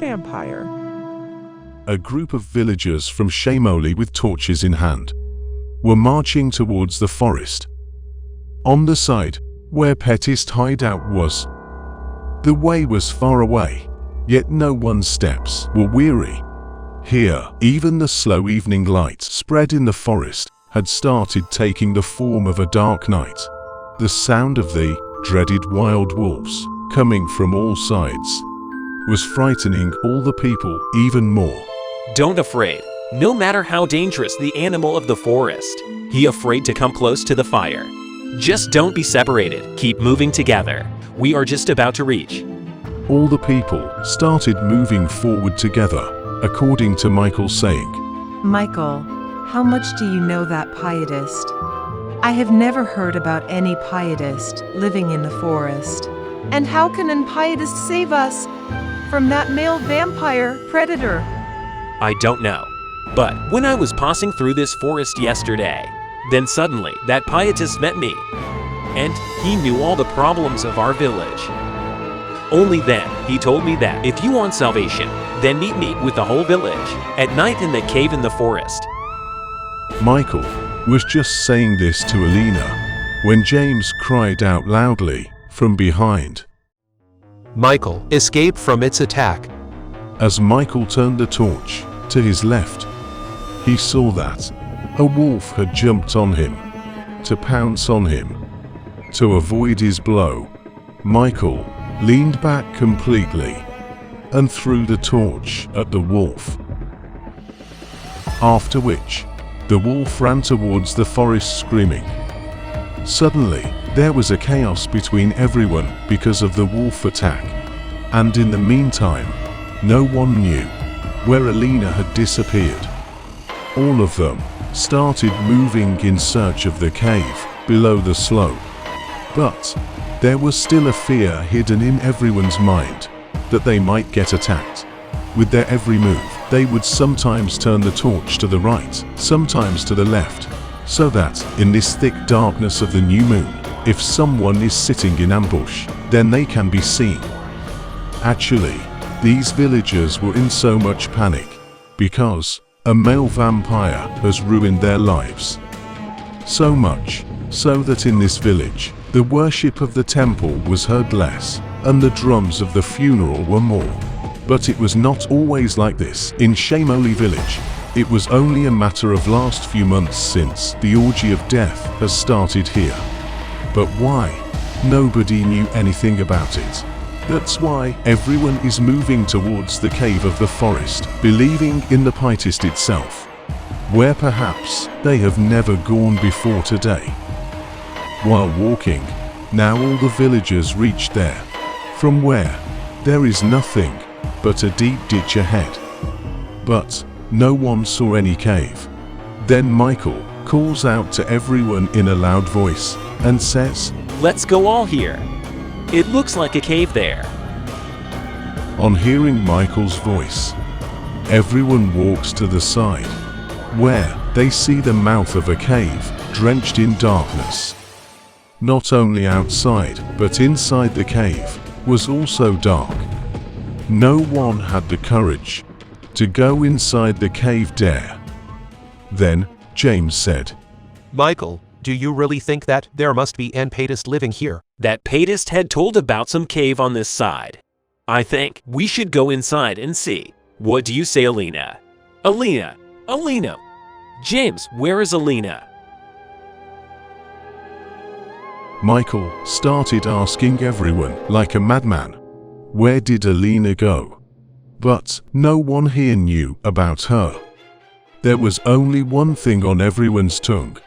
vampire? A group of villagers from Shamoli with torches in hand were marching towards the forest. On the side where Petist hideout was, the way was far away, yet no one's steps were weary. Here, even the slow evening light spread in the forest had started taking the form of a dark night. The sound of the dreaded wild wolves coming from all sides was frightening all the people even more. Don't afraid. No matter how dangerous the animal of the forest, he afraid to come close to the fire. Just don't be separated. Keep moving together. We are just about to reach. All the people started moving forward together, according to Michael saying, Michael, how much do you know that pietist? I have never heard about any pietist living in the forest. And how can an pietist save us from that male vampire predator? I don't know. But when I was passing through this forest yesterday, then suddenly that pietist met me. And he knew all the problems of our village. Only then he told me that if you want salvation, then meet me with the whole village at night in the cave in the forest. Michael was just saying this to Alina when James cried out loudly from behind. Michael escaped from its attack. As Michael turned the torch to his left, he saw that a wolf had jumped on him to pounce on him. To avoid his blow, Michael leaned back completely and threw the torch at the wolf. After which, the wolf ran towards the forest screaming. Suddenly, there was a chaos between everyone because of the wolf attack, and in the meantime, no one knew where Alina had disappeared. All of them started moving in search of the cave below the slope, but there was still a fear hidden in everyone's mind that they might get attacked. With their every move, they would sometimes turn the torch to the right, sometimes to the left, so that in this thick darkness of the new moon, if someone is sitting in ambush, then they can be seen. Actually, these villagers were in so much panic because a male vampire has ruined their lives. So much so that in this village, the worship of the temple was heard less, and the drums of the funeral were more. But it was not always like this in Shamoli village. It was only a matter of last few months since the orgy of death has started here. But why? Nobody knew anything about it. That's why everyone is moving towards the cave of the forest, believing in the pietist itself, where perhaps they have never gone before today. While walking, now all the villagers reached there, from where there is nothing but a deep ditch ahead. But no one saw any cave. Then Michael calls out to everyone in a loud voice and says, Let's go all here. It looks like a cave there. On hearing Michael's voice, everyone walks to the side, where they see the mouth of a cave drenched in darkness. Not only outside, but inside the cave was also dark. No one had the courage to go inside the cave dare. Then James said, Michael, do you really think that there must be an pietist living here? That pietist had told about some cave on this side. I think we should go inside and see. What do you say, Alina? Alina! Alina! James, where is Alina? Michael started asking everyone like a madman, where did Alina go? But no one here knew about her. There was only one thing on everyone's tongue.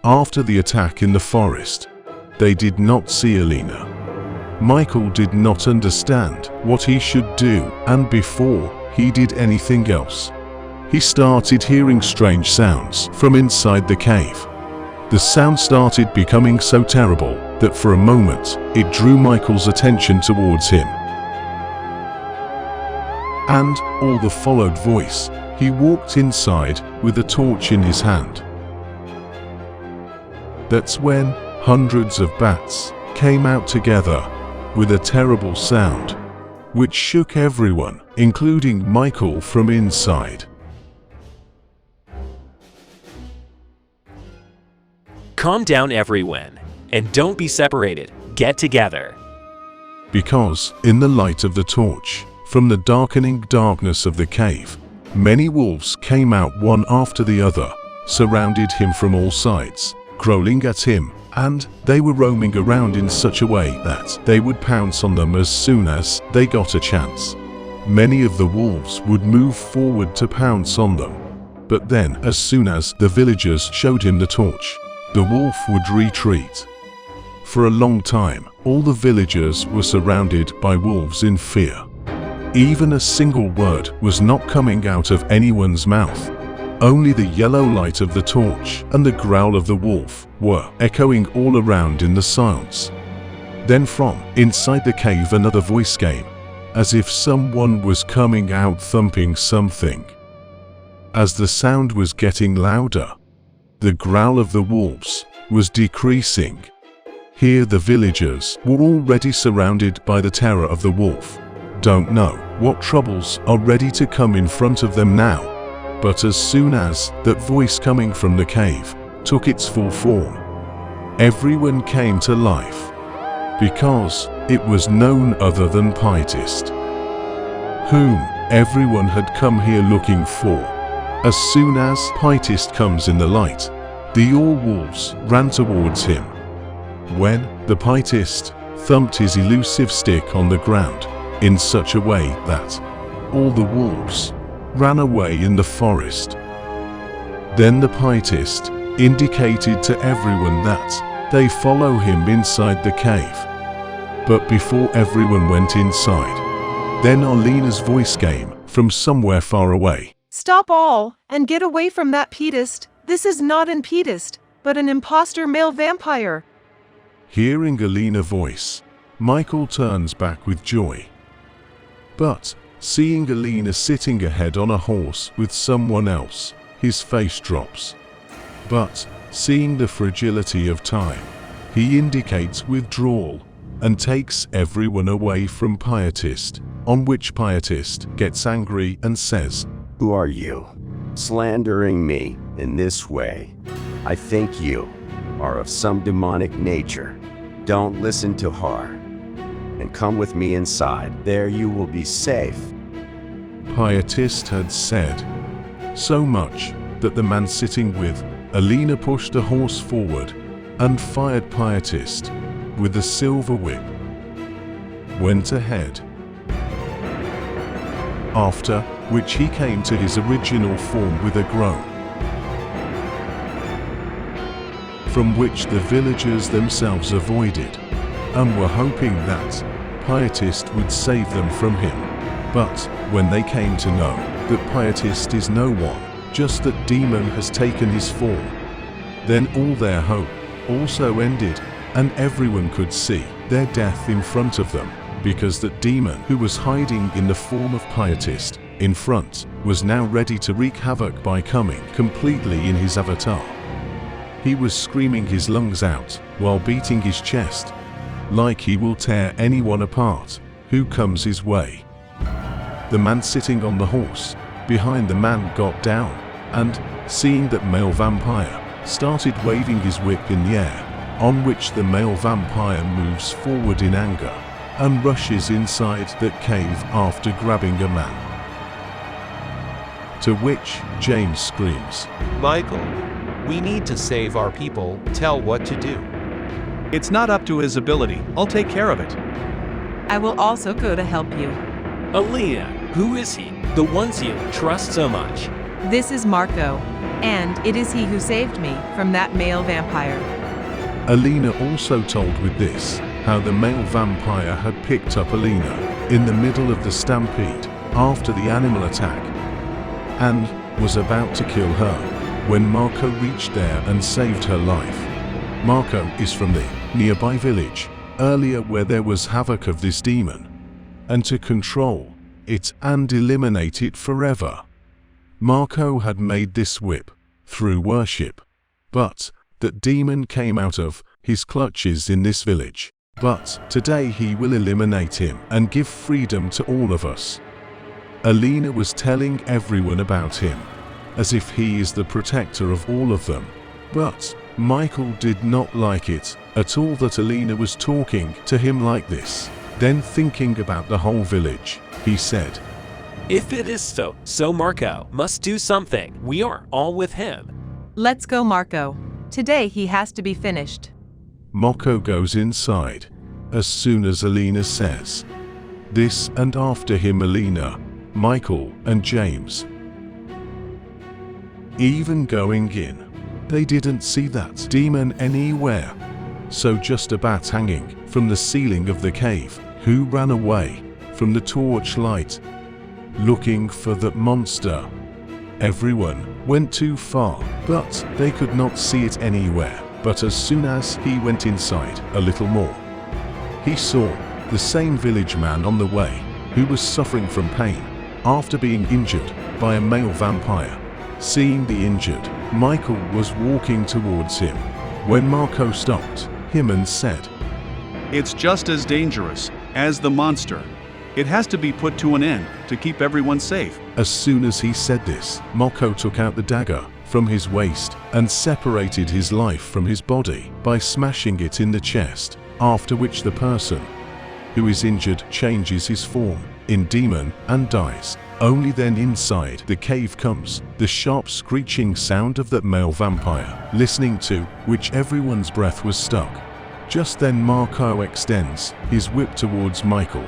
After the attack in the forest, they did not see Alina. Michael did not understand what he should do, and before he did anything else, he started hearing strange sounds from inside the cave. The sound started becoming so terrible that for a moment it drew Michael's attention towards him. And all the followed voice, he walked inside with a torch in his hand. That's when hundreds of bats came out together with a terrible sound. which shook everyone, including Michael from inside. Calm down, everyone, and don't be separated. Get together. Because, in the light of the torch, from the darkening darkness of the cave, many wolves came out one after the other, surrounded him from all sides, growling at him, and they were roaming around in such a way that they would pounce on them as soon as they got a chance. Many of the wolves would move forward to pounce on them, but then, as soon as the villagers showed him the torch, the wolf would retreat. For a long time, all the villagers were surrounded by wolves in fear. Even a single word was not coming out of anyone's mouth. Only the yellow light of the torch and the growl of the wolf were echoing all around in the silence. Then from inside the cave another voice came, as if someone was coming out thumping something. As the sound was getting louder, the growl of the wolves was decreasing. Here the villagers were already surrounded by the terror of the wolf. Don't know what troubles are ready to come in front of them now, but as soon as that voice coming from the cave took its full form, everyone came to life, because it was none other than Pietist, whom everyone had come here looking for. As soon as Pietist comes in the light, the all wolves ran towards him. When the Pietist thumped his elusive stick on the ground in such a way that all the wolves ran away in the forest. Then the Pietist indicated to everyone that they follow him inside the cave. But before everyone went inside, then Alina's voice came from somewhere far away. Stop all, and get away from that Pietist. This is not an Pietist, but an imposter male vampire. Hearing Alina's voice, Michael turns back with joy. But, seeing Alina sitting ahead on a horse with someone else, his face drops. But, seeing the fragility of time, he indicates withdrawal and takes everyone away from Pietist, on which Pietist gets angry and says, "Who are you, slandering me in this way? I think you are of some demonic nature. Don't listen to her, and come with me inside. There you will be safe." Pietist had said so much that the man sitting with Alina pushed the horse forward and fired Pietist with the silver whip. Went ahead. After which he came to his original form with a groan, from which the villagers themselves avoided, and were hoping that Pietist would save them from him. But when they came to know that Pietist is no one, just that demon has taken his form, then all their hope also ended, and everyone could see their death in front of them, because that demon who was hiding in the form of Pietist in front was now ready to wreak havoc by coming completely in his avatar. He was screaming his lungs out while beating his chest, like he will tear anyone apart who comes his way. The man sitting on the horse behind the man got down, and, seeing that male vampire, started waving his whip in the air, on which the male vampire moves forward in anger and rushes inside the cave after grabbing a man. To which James screams, Michael, we need to save our people. Tell what to do. It's not up to his ability. I'll take care of it. I will also go to help you. Alina, who is he? The ones you trust so much. This is Marco, and it is he who saved me from that male vampire. Alina also told with this how the male vampire had picked up Alina in the middle of the stampede after the animal attack and was about to kill her when Marco reached there and saved her life. Marco is from the nearby village earlier where there was havoc of this demon, and to control it and eliminate it forever, Marco had made this whip through worship, but that demon came out of his clutches in this village. But today he will eliminate him and give freedom to all of us. Alina was telling everyone about him, as if he is the protector of all of them. But Michael did not like it at all that Alina was talking to him like this. Then, thinking about the whole village, he said, If it is so Marco must do something. We are all with him. Let's go, Marco. Today he has to be finished. Marco goes inside as soon as Alina says this, and after him Alina, Michael and James. Even going in, they didn't see that demon anywhere. So just a bat hanging from the ceiling of the cave, who ran away from the torchlight, looking for that monster. Everyone went too far, but they could not see it anywhere. But as soon as he went inside a little more, he saw the same village man on the way, who was suffering from pain after being injured by a male vampire. Seeing the injured, Michael was walking towards him when Marco stopped him and said, It's just as dangerous as the monster. It has to be put to an end to keep everyone safe. As soon as he said this, Marco took out the dagger from his waist and separated his life from his body by smashing it in the chest, after which the person who is injured changes his form in demon and dies. Only then inside the cave comes the sharp screeching sound of that male vampire, listening to which everyone's breath was stuck. Just then Marco extends his whip towards Michael.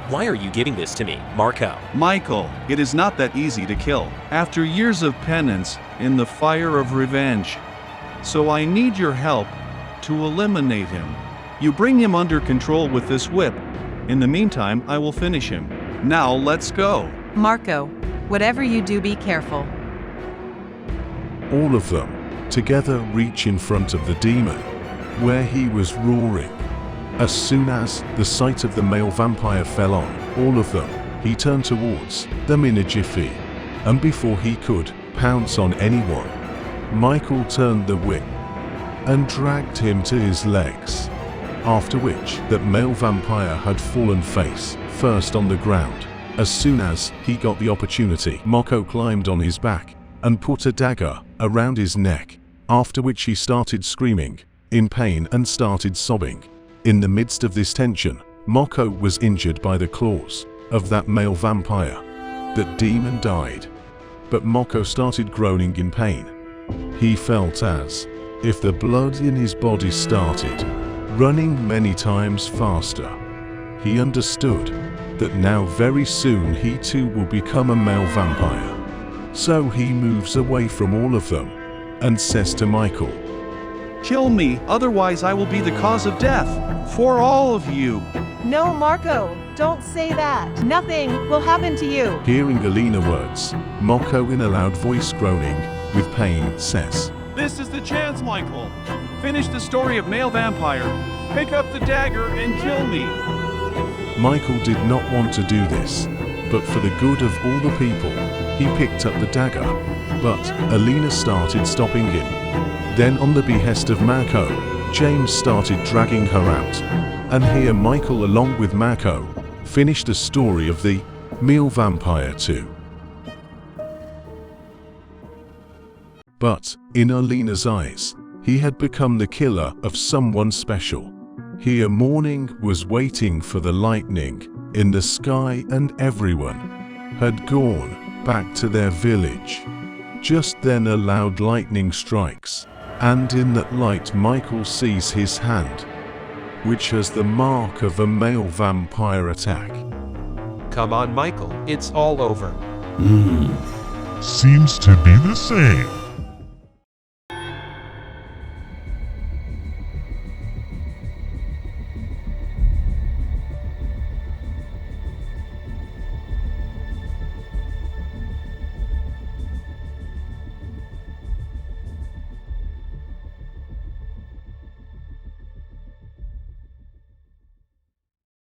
Why are you giving this to me, Marco? Michael, it is not that easy to kill after years of penance in the fire of revenge. So I need your help to eliminate him. You bring him under control with this whip. In the meantime, I will finish him. Now let's go. Marco, whatever you do, be careful. All of them together reach in front of the demon, where he was roaring. As soon as the sight of the male vampire fell on all of them, he turned towards them in a jiffy, and before he could pounce on anyone, Michael turned the whip and dragged him to his legs, after which that male vampire had fallen face first on the ground. As soon as he got the opportunity, Marco climbed on his back and put a dagger around his neck, after which he started screaming in pain and started sobbing. In the midst of this tension, Marco was injured by the claws of that male vampire. That demon died, but Marco started groaning in pain. He felt as if the blood in his body started running many times faster. He understood that now very soon he too will become a male vampire. So he moves away from all of them and says to Michael, Kill me, otherwise I will be the cause of death for all of you. No, Marco, don't say that. Nothing will happen to you. Hearing Alina words, Marco in a loud voice groaning with pain says, This is the chance, Michael. Finish the story of male vampire. Pick up the dagger and kill me. Michael did not want to do this, but for the good of all the people, he picked up the dagger. But Alina started stopping him. Then on the behest of Marco, James started dragging her out. And here Michael along with Marco finished the story of the male vampire too. But in Alina's eyes, he had become the killer of someone special. Here morning was waiting for the lightning in the sky, and everyone had gone back to their village. Just then a loud lightning strikes, and in that light Michael sees his hand, which has the mark of a male vampire attack. Come on, Michael, it's all over. Seems to be the same.